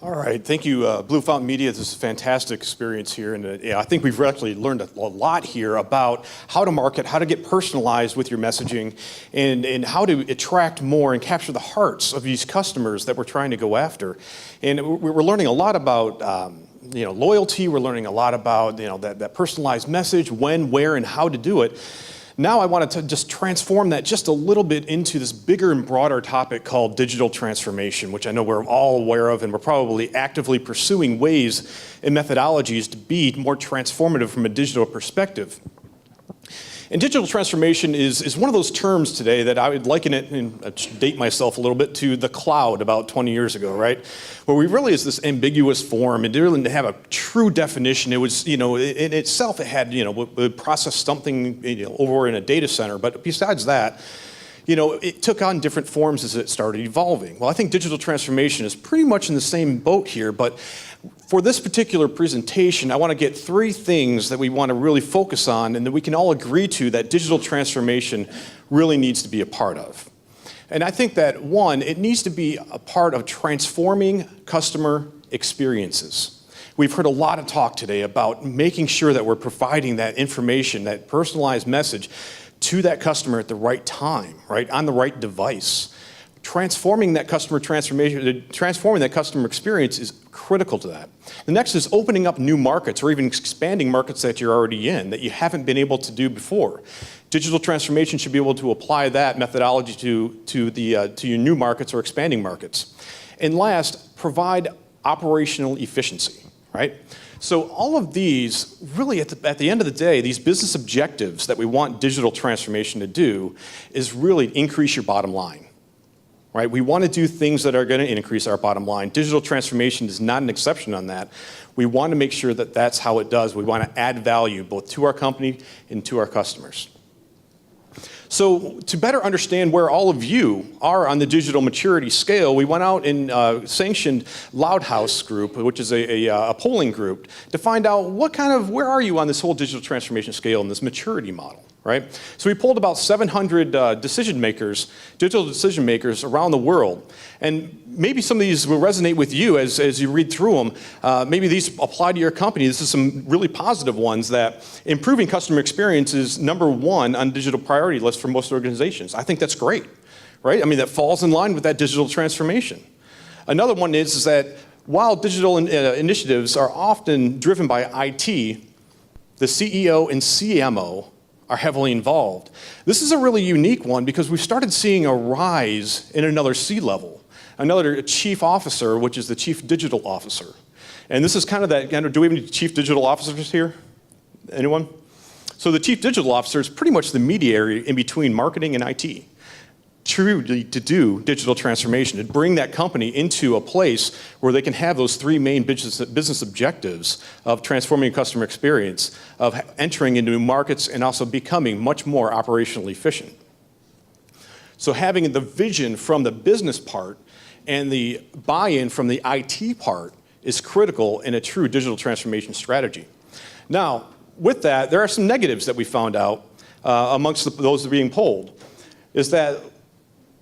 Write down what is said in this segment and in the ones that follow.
All right, thank you, Blue Fountain Media. This is a fantastic experience here, and I think we've actually learned a lot here about how to market, how to get personalized with your messaging, and how to attract more and capture the hearts of these customers that we're trying to go after. And we're learning a lot about loyalty. We're learning a lot about that personalized message, when, where, and how to do it. Now I wanted to just transform that just a little bit into this bigger and broader topic called digital transformation, which I know we're all aware of, and we're probably actively pursuing ways and methodologies to be more transformative from a digital perspective. And digital transformation is one of those terms today that I would liken it, and I'd date myself a little bit, to the cloud about 20 years ago, right? Where we really is this ambiguous form. It didn't have a true definition. It was, in itself, it had, would process something, over in a data center. But besides that, it took on different forms as it started evolving. Well, I think digital transformation is pretty much in the same boat here, but for this particular presentation, I want to get three things that we want to really focus on and that we can all agree to that digital transformation really needs to be a part of. And I think that, one, it needs to be a part of transforming customer experiences. We've heard a lot of talk today about making sure that we're providing that information, that personalized message to that customer at the right time, right, on the right device. Transforming that customer experience is critical to that. The next is opening up new markets or even expanding markets that you're already in that you haven't been able to do before. Digital transformation should be able to apply that methodology to your new markets or expanding markets. And last, provide operational efficiency, right? So all of these, really at the end of the day, these business objectives that we want digital transformation to do is really increase your bottom line. Right? We want to do things that are going to increase our bottom line. Digital transformation is not an exception on that. We want to make sure that that's how it does. We want to add value both to our company and to our customers. So to better understand where all of you are on the digital maturity scale, we went out and sanctioned Loudhouse Group, which is a polling group, to find out where are you on this whole digital transformation scale and this maturity model. Right? So we polled about 700 digital decision makers around the world. And maybe some of these will resonate with you as you read through them. Maybe these apply to your company. This is some really positive ones that improving customer experience is number one on digital priority list for most organizations. I think that's great, right? I mean, that falls in line with that digital transformation. Another one is that while digital initiatives are often driven by IT, the CEO and CMO are heavily involved. This is a really unique one because we've started seeing a rise in another C-level, another chief officer, which is the chief digital officer. And this is kind of that, do we have any chief digital officers here? Anyone? So the chief digital officer is pretty much the mediator in between marketing and IT. Truly to do digital transformation, to bring that company into a place where they can have those three main business objectives of transforming a customer experience, of entering into new markets, and also becoming much more operationally efficient. So having the vision from the business part and the buy-in from the IT part is critical in a true digital transformation strategy. Now, with that, there are some negatives that we found out amongst those being polled, is that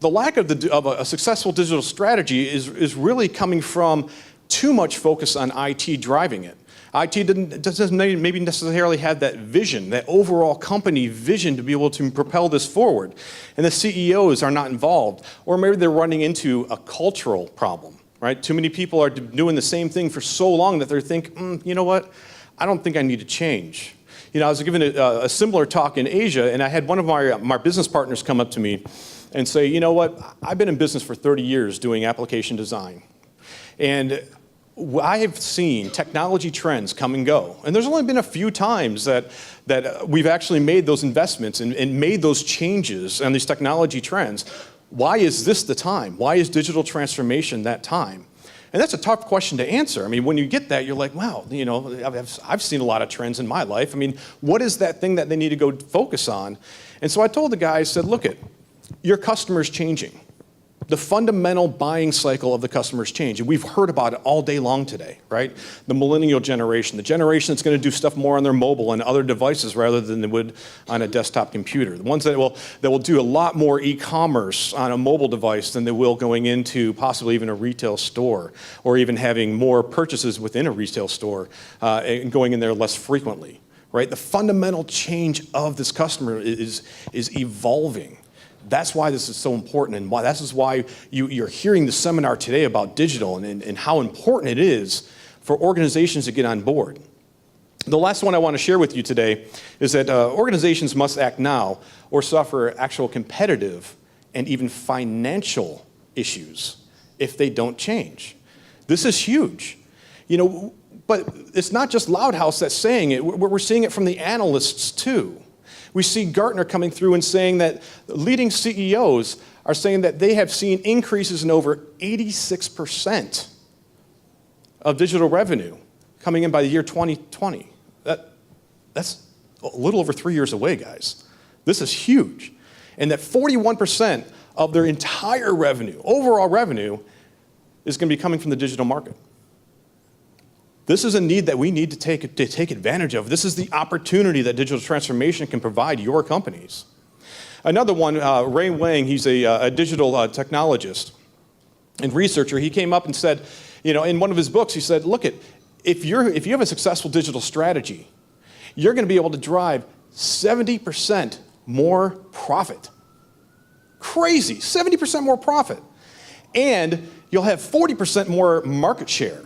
the lack of a successful digital strategy is really coming from too much focus on IT driving it. IT doesn't maybe necessarily have that vision, that overall company vision to be able to propel this forward. And the CEOs are not involved. Or maybe they're running into a cultural problem, right? Too many people are doing the same thing for so long that they're thinking, you know what? I don't think I need to change. I was giving a similar talk in Asia, and I had one of my business partners come up to me and say, you know what, I've been in business for 30 years doing application design. And I have seen technology trends come and go. And there's only been a few times that we've actually made those investments and made those changes on these technology trends. Why is this the time? Why is digital transformation that time? And that's a tough question to answer. I mean, when you get that, you're like, wow, I've seen a lot of trends in my life. I mean, what is that thing that they need to go focus on? And so I told the guy, I said, look, your customer's changing. The fundamental buying cycle of the customer's change. And we've heard about it all day long today, right? The millennial generation, the generation that's going to do stuff more on their mobile and other devices rather than they would on a desktop computer. The ones that will do a lot more e-commerce on a mobile device than they will going into possibly even a retail store, or even having more purchases within a retail store and going in there less frequently, right? The fundamental change of this customer is evolving. That's why this is so important, and this is why you're hearing the seminar today about digital and how important it is for organizations to get on board. The last one I want to share with you today is that organizations must act now or suffer actual competitive and even financial issues if they don't change. This is huge. But it's not just Loud House that's saying it. We're seeing it from the analysts too. We see Gartner coming through and saying that leading CEOs are saying that they have seen increases in over 86% of digital revenue coming in by the year 2020. That's a little over 3 years away, guys. This is huge. And that 41% of their entire revenue, overall revenue, is going to be coming from the digital market. This is a need that we need to take advantage of. This is the opportunity that digital transformation can provide your companies. Another one, Ray Wang, he's a digital technologist and researcher. He came up and said, in one of his books, he said, look, if you have a successful digital strategy, you're going to be able to drive 70% more profit. Crazy, 70% more profit. And you'll have 40% more market share.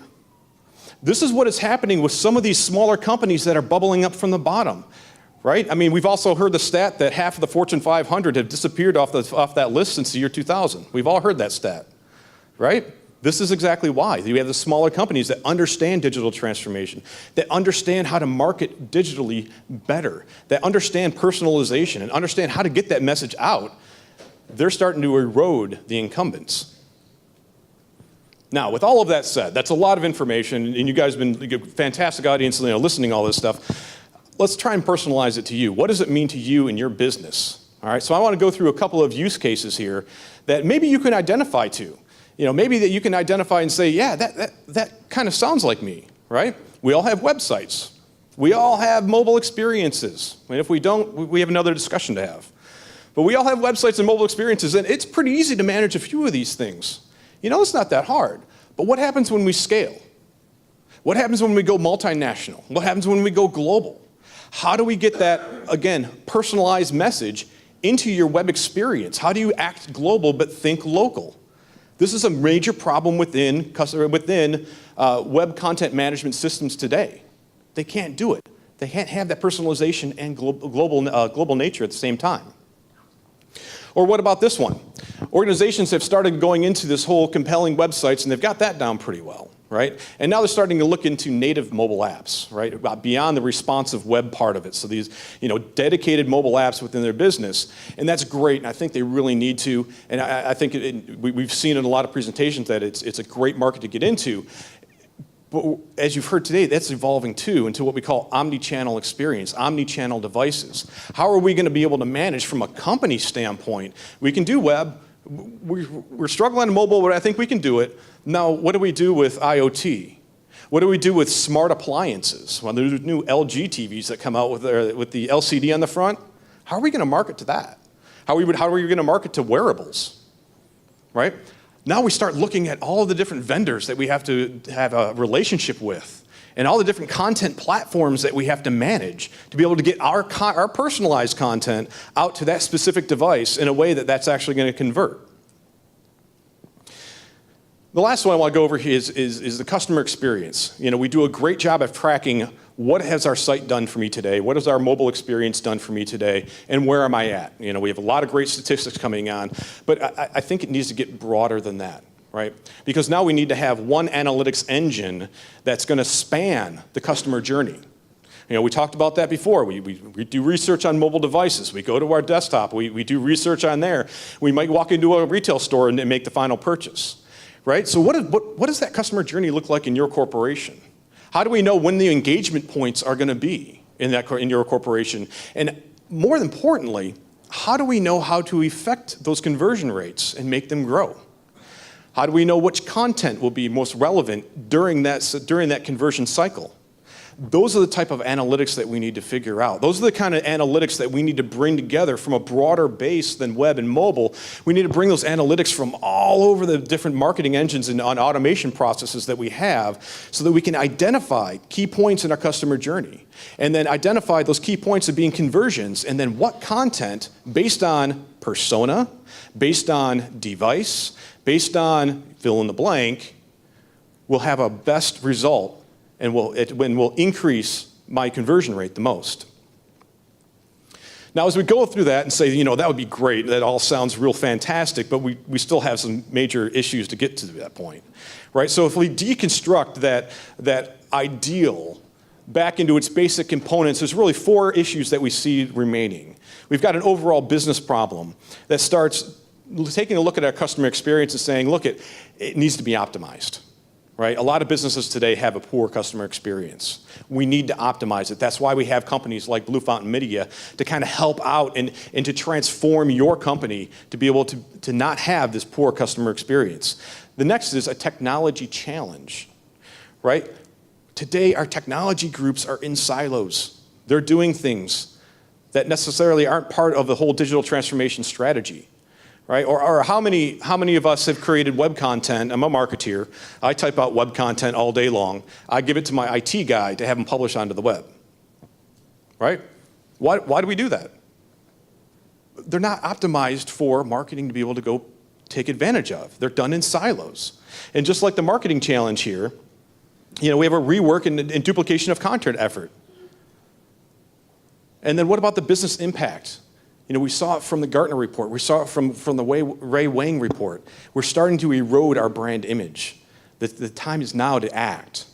This is what is happening with some of these smaller companies that are bubbling up from the bottom, right? I mean, we've also heard the stat that half of the Fortune 500 have disappeared off that list since the year 2000. We've all heard that stat, right? This is exactly why. You have the smaller companies that understand digital transformation, that understand how to market digitally better, that understand personalization and understand how to get that message out. They're starting to erode the incumbents. Now, with all of that said, that's a lot of information, and you guys have been a fantastic audience listening to all this stuff. Let's try and personalize it to you. What does it mean to you in your business? All right, so I want to go through a couple of use cases here that maybe you can identify to. Maybe that you can identify and say, yeah, that kind of sounds like me, right? We all have websites. We all have mobile experiences. And if we don't, we have another discussion to have. But we all have websites and mobile experiences, and it's pretty easy to manage a few of these things. It's not that hard. But what happens when we scale? What happens when we go multinational? What happens when we go global? How do we get that, again, personalized message into your web experience? How do you act global but think local? This is a major problem within web content management systems today. They can't do it. They can't have that personalization and global nature at the same time. Or what about this one? Organizations have started going into this whole compelling websites, and they've got that down pretty well, right? And now they're starting to look into native mobile apps, right? Beyond the responsive web part of it. So these, dedicated mobile apps within their business. And that's great, and I think they really need to. And I think we've seen in a lot of presentations that it's a great market to get into. But as you've heard today, that's evolving too into what we call omni-channel experience, omni-channel devices. How are we going to be able to manage from a company standpoint? We can do web. We're struggling on mobile, but I think we can do it. Now, what do we do with IoT? What do we do with smart appliances? Well, there's new LG TVs that come out with the LCD on the front. How are we going to market to that? How are we going to market to wearables, right? Now we start looking at all the different vendors that we have to have a relationship with and all the different content platforms that we have to manage to be able to get our personalized content out to that specific device in a way that's actually going to convert. The last one I want to go over here is the customer experience. We do a great job of tracking what has our site done for me today, what has our mobile experience done for me today, and where am I at? We have a lot of great statistics coming on, but I think it needs to get broader than that, right? Because now we need to have one analytics engine that's going to span the customer journey. We talked about that before. We do research on mobile devices. We go to our desktop. We do research on there. We might walk into a retail store and make the final purchase. Right? So what does that customer journey look like in your corporation? How do we know when the engagement points are going to be in your corporation? And more importantly, how do we know how to affect those conversion rates and make them grow? How do we know which content will be most relevant during that conversion cycle? Those are the type of analytics that we need to figure out. Those are the kind of analytics that we need to bring together from a broader base than web and mobile. We need to bring those analytics from all over the different marketing engines and on automation processes that we have so that we can identify key points in our customer journey and then identify those key points of being conversions and then what content based on persona, based on device, based on fill in the blank, will have a best result and will increase my conversion rate the most. Now, as we go through that and say, that would be great, that all sounds real fantastic, but we still have some major issues to get to that point, right? So if we deconstruct that ideal back into its basic components, there's really 4 issues that we see remaining. We've got an overall business problem that starts taking a look at our customer experience and saying, look, it needs to be optimized. Right? A lot of businesses today have a poor customer experience. We need to optimize it. That's why we have companies like Blue Fountain Media to kind of help out and to transform your company to be able to not have this poor customer experience. The next is a technology challenge, right? Today, our technology groups are in silos. They're doing things that necessarily aren't part of the whole digital transformation strategy. Right? Or how many of us have created web content? I'm a marketeer. I type out web content all day long. I give it to my IT guy to have him publish onto the web. Right? Why do we do that? They're not optimized for marketing to be able to go take advantage of. They're done in silos. And just like the marketing challenge here, we have a rework and duplication of content effort. And then what about the business impact? We saw it from the Gartner report. We saw it from the Ray Wang report. We're starting to erode our brand image. The time is now to act.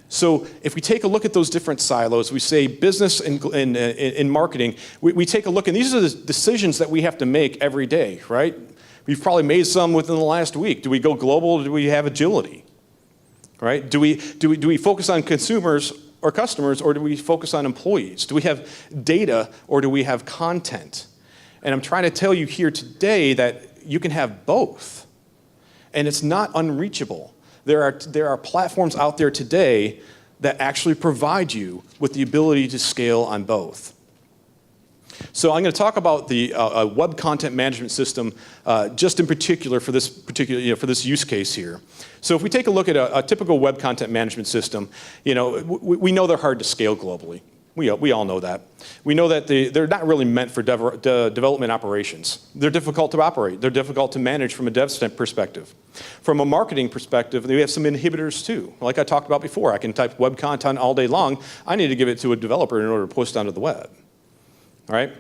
So if we take a look at those different silos, we say business and marketing, we take a look, and these are the decisions that we have to make every day, right? We've probably made some within the last week. Do we go global or do we have agility? Right? Do we focus on consumers or customers, or do we focus on employees? Do we have data, or do we have content? And I'm trying to tell you here today that you can have both, and it's not unreachable. There are platforms out there today that actually provide you with the ability to scale on both. So I'm going to talk about the web content management system just in particular for this use case here. So if we take a look at a typical web content management system, we know they're hard to scale globally. We all know that. We know that they're not really meant for development operations. They're difficult to operate. They're difficult to manage from a dev perspective. From a marketing perspective, we have some inhibitors too. Like I talked about before, I can type web content all day long. I need to give it to a developer in order to post onto the web. All right?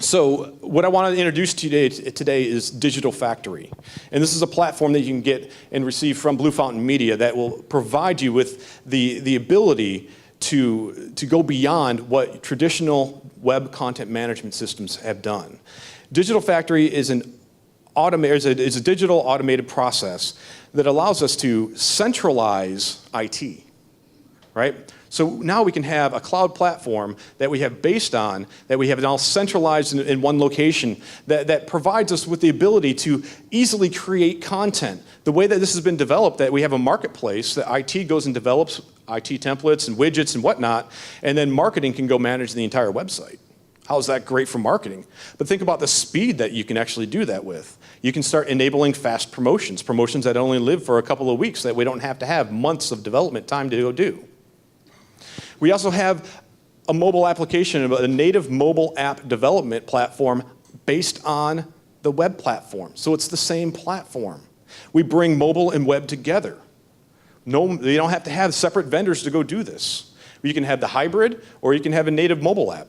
So what I want to introduce to you today is Digital Factory. And this is a platform that you can get and receive from Blue Fountain Media that will provide you with the ability to go beyond what traditional web content management systems have done. Digital Factory is a digital automated process that allows us to centralize IT, right? So now we can have a cloud platform that we have based on, that we have now centralized in one location, that provides us with the ability to easily create content. The way that this has been developed, that we have a marketplace that IT goes and develops IT templates and widgets and whatnot, and then marketing can go manage the entire website. How is that great for marketing? But think about the speed that you can actually do that with. You can start enabling fast promotions that only live for a couple of weeks, that we don't have to have months of development time to go do. We also have a mobile application, a native mobile app development platform based on the web platform. So it's the same platform. We bring mobile and web together. No, you don't have to have separate vendors to go do this. You can have the hybrid, or you can have a native mobile app.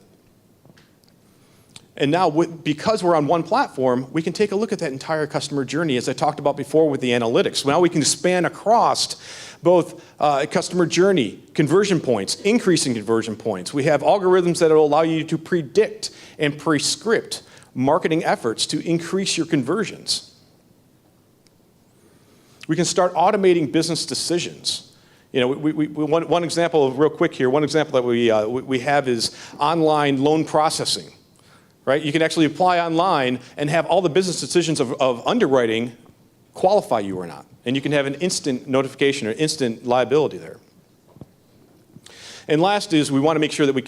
And now, because we're on one platform, we can take a look at that entire customer journey, as I talked about before with the analytics. Now we can span across both customer journey, conversion points, increasing conversion points. We have algorithms that will allow you to predict and prescript marketing efforts to increase your conversions. We can start automating business decisions. One example, real quick here, one example that we have is online loan processing. right? You can actually apply online and have all the business decisions of underwriting qualify you or not. And you can have an instant notification or instant liability there. And last is we want to make sure that we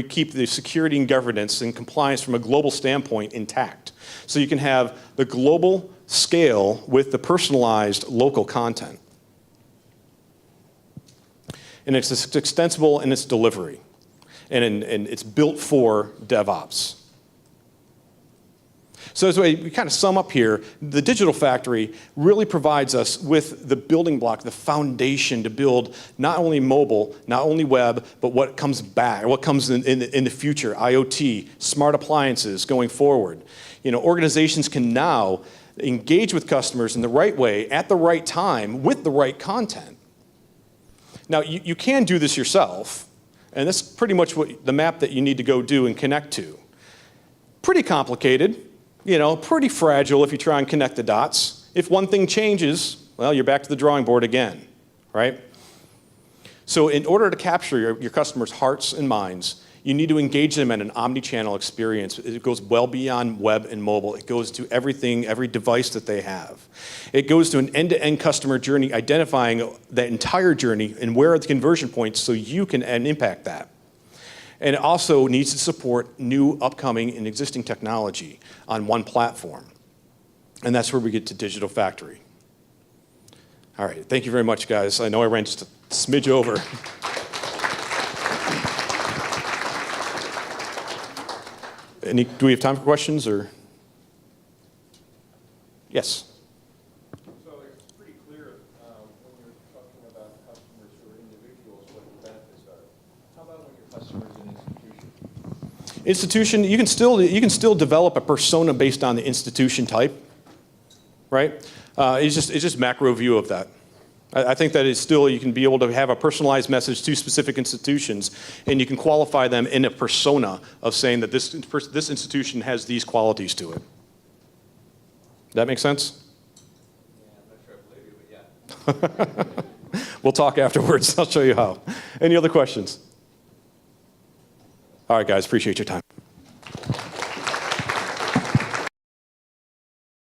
keep the security and governance and compliance from a global standpoint intact. So you can have the global scale with the personalized local content. And it's extensible in its delivery. And it's built for DevOps. So as we kind of sum up here, the Digital Factory really provides us with the building block, the foundation to build not only mobile, not only web, but what comes back, what comes in the future, IoT, smart appliances going forward. You know, organizations can now engage with customers in the right way, at the right time, with the right content. Now, you can do this yourself, and that's pretty much what the map that you need to go do and connect to. Pretty complicated. You know, pretty fragile if you try and connect the dots. If one thing changes, well, you're back to the drawing board again, right? So in order to capture your customers' hearts and minds, you need to engage them in an omni-channel experience. It goes well beyond web and mobile. It goes to everything, every device that they have. It goes to an end-to-end customer journey, identifying that entire journey and where are the conversion points so you can impact that. And it also needs to support new, upcoming, and existing technology on one platform. And that's where we get to Digital Factory. All right, thank you very much, guys. I know I ran just a smidge over. Do we have time for questions, or? Yes. So it's pretty clear when you're talking about customers who are individuals what the benefits are. How about when your customer is an institution? Institution, you can still develop a persona based on the institution type, right? It's just macro view of that. I think that is still, you can be able to have a personalized message to specific institutions, and you can qualify them in a persona of saying that this institution has these qualities to it. That make sense? Yeah, I'm not sure I believe you, but yeah. We'll talk afterwards. I'll show you how. Any other questions? All right, guys, appreciate your time.